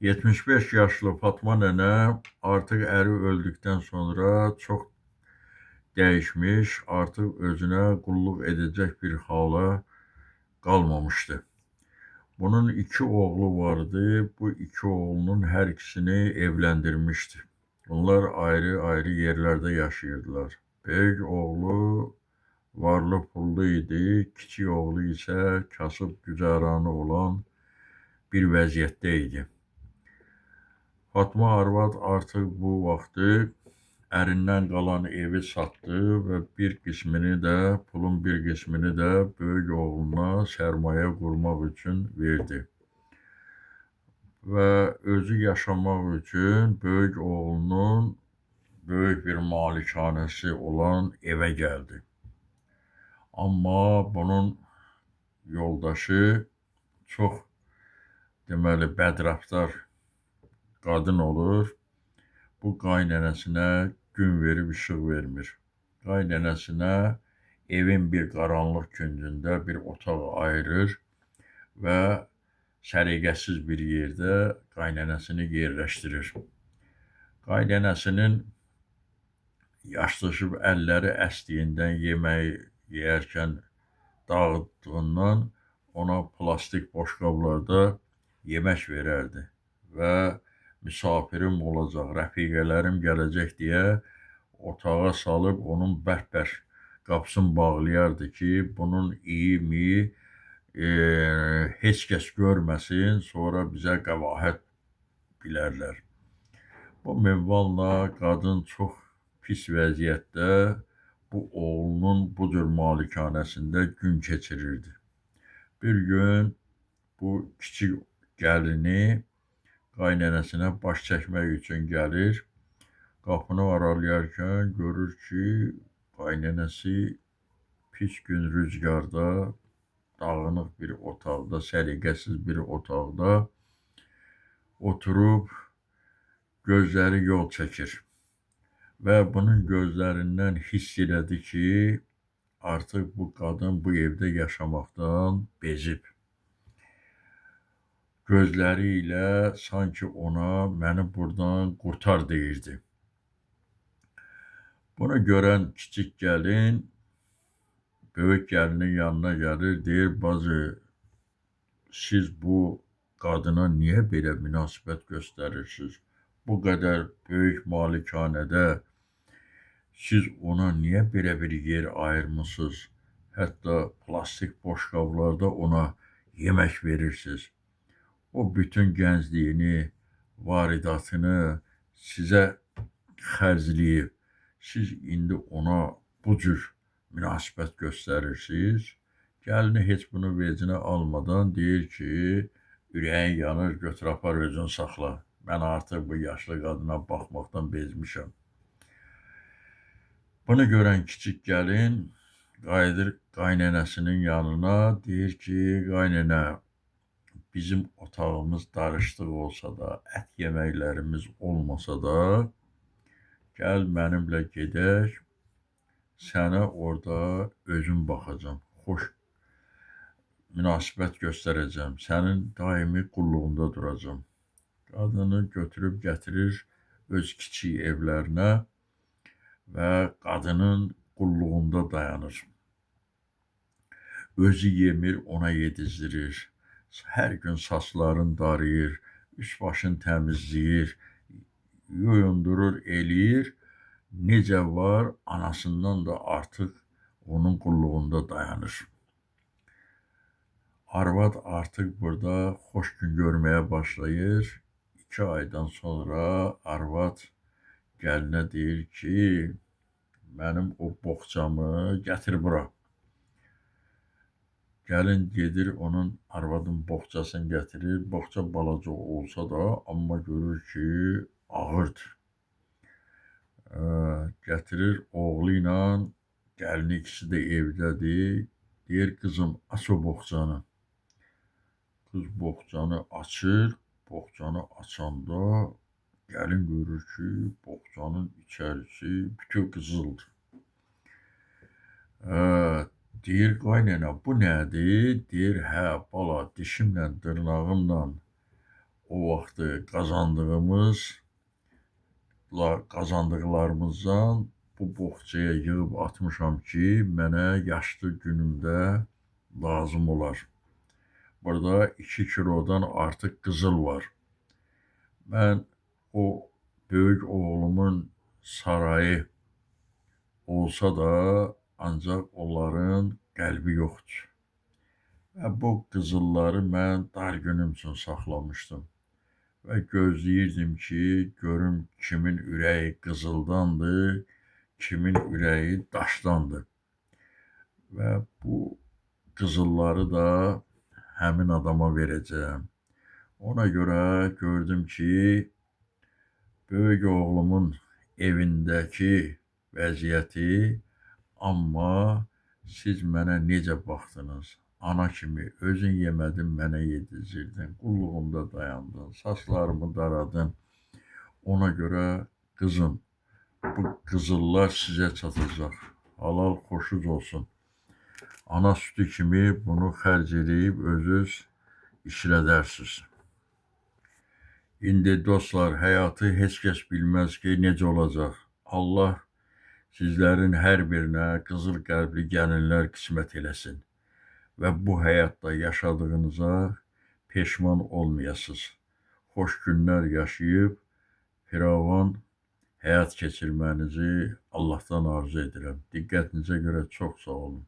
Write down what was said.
75 yaşlı Fatma nənə artıq əri öldükdən sonra çox dəyişmiş, artıq özünə qulluq edəcək bir hala qalmamışdı. Bunun iki oğlu vardı. Bu iki oğlunun hər ikisini evləndirmişdi. Onlar ayrı-ayrı yerlərdə yaşayırdılar. Böyük oğlu varlı pullu idi, kiçik oğlu isə kasıb güzaranı olan bir vəziyyətdə idi. Fatma arvad artıq bu vaxtı ərindən qalan evi satdı və bir qismini də, pulun bir qismini də böyük oğluna sərmayə qurmaq üçün verdi. Və özü yaşamaq üçün böyük oğlunun böyük bir malikanəsi olan evə gəldi. Amma bunun yoldaşı çox deməli bədraftar qadın olur. Bu qaynənəsinə gün verib işıq vermir. Qaynənəsinə evin bir qaranlıq küncündə bir otaq ayırır və səliqəsiz bir yerdə qaynənəsini yerləşdirir. Qaynənəsinin yaşlaşıb əlləri əsdiyindən yeməyi yeyərkən dağıtdığından ona plastik boşqablarda yemək verərdi və misafirim olacaq, rəfiqələrim gələcək deyə otağa salıb onun bərk-bərk qapısını bağlayardı ki, bunun iyi-mi heç kəs görməsin, sonra bizə qəbahət bilərlər. Bu minvalla qadın çox pis vəziyyətdə bu oğlunun bu cür malikanəsində gün keçirirdi. Bir gün bu kiçik gəlini qaynənəsinə baş çəkmək üçün gəlir. Qapını aralayarkən görür ki, qaynənəsi pis gün rüzgarda, dağınıq bir otaqda, səliqəsiz bir otaqda oturub gözləri yol çəkir. Və bunun gözlərindən hiss elədi ki, artıq bu qadın bu evdə yaşamaqdan bezib. Gözləri ilə sanki ona məni buradan qurtar deyirdi. Bunu görən kiçik gəlin böyük gəlinin yanına gəlir, deyir, bacı, siz bu qadına niyə belə münasibət göstərirsiniz? Bu qədər böyük malikanədə siz ona niyə belə bir yer ayırmısınız? Hətta plastik boşqablarda ona yemək verirsiniz. O bütün gəncliyini, varidatını sizə xərcləyib. Siz indi ona bu cür münasibət göstərirsiniz. Gəlini heç bunu vecinə almadan deyir ki, ürəyin yanır, götür apar özün saxla. Mən artıq bu yaşlı qadına baxmaqdan bezmişəm. Bunu görən kiçik gəlin qayıdır qaynənəsinin yanına, deyir ki, qaynənə, bizim otağımız darışdıq olsa da, ət yeməklərimiz olmasa da, gəl mənimlə gedək, sənə orada özüm baxacam, xoş münasibət göstərəcəm, sənin daimi qulluğunda duracam. Qadını götürüb gətirir öz kiçik evlərinə və qadının qulluğunda dayanır. Özü yemir, ona yedizdirir. Hər gün saçlarını darayır, üst başını təmizləyir, yuyundurur, eləyir. Necə var, anasından da artıq onun qulluğunda dayanır. Arvad artıq burada xoş gün görməyə başlayır. 2 aydan sonra arvad gəlinə deyir ki, mənim o boğçamı gətir bura. Gəlin gedir, onun arvadın boğçasını gətirir. Boğça balaca olsa da, amma görür ki, ağırdır. Gətirir oğlu ilə, gəlini ikisi də evdədir. Deyir, qızım, aç o boğçanı. Qız boğçanı açır. Boğçanı açanda gəlin görür ki, boğçanın içərisi bütün qızıldır. Deyir, qaynana, bu nədir? Deyir, hə, bala, dişimlə, dırnağımla o vaxtı qazandıqlarımızdan bu boğçaya yığıb atmışam ki, mənə yaşlı günümdə lazım olar. Burada 2 kilodan artıq qızıl var. Mən o böyük oğlumun sarayı olsa da, ancaq onların qəlbi yoxdur. Və bu qızılları mən dar günüm üçün saxlamışdım. Və gözləyirdim ki, görüm kimin ürəyi qızıldandır, kimin ürəyi daşdandır. Və bu qızılları da həmin adama verəcəm. Ona görə gördüm ki, böyük oğlumun evindəki vəziyyəti, amma siz mənə necə baxdınız? Ana kimi özün yemədin, mənə yedirdirdin, qulluğumda dayandın, saçlarımı daradın. Ona görə qızım, bu qızıllar sizə çatacaq. Halal xoşuz olsun. Ana sütü kimi bunu xərc edib özünüz işlədərsiniz. İndi dostlar, həyatı heç kəs bilməz ki, necə olacaq. Allah sizlərin hər birinə qızıl qəlbli gəlinlər qismət eləsin və bu həyatda yaşadığınıza peşman olmayasınız. Xoş günlər yaşayıb firavan həyat keçirmənizi Allahdan arzu edirəm. Diqqətinizə görə çox sağ olun.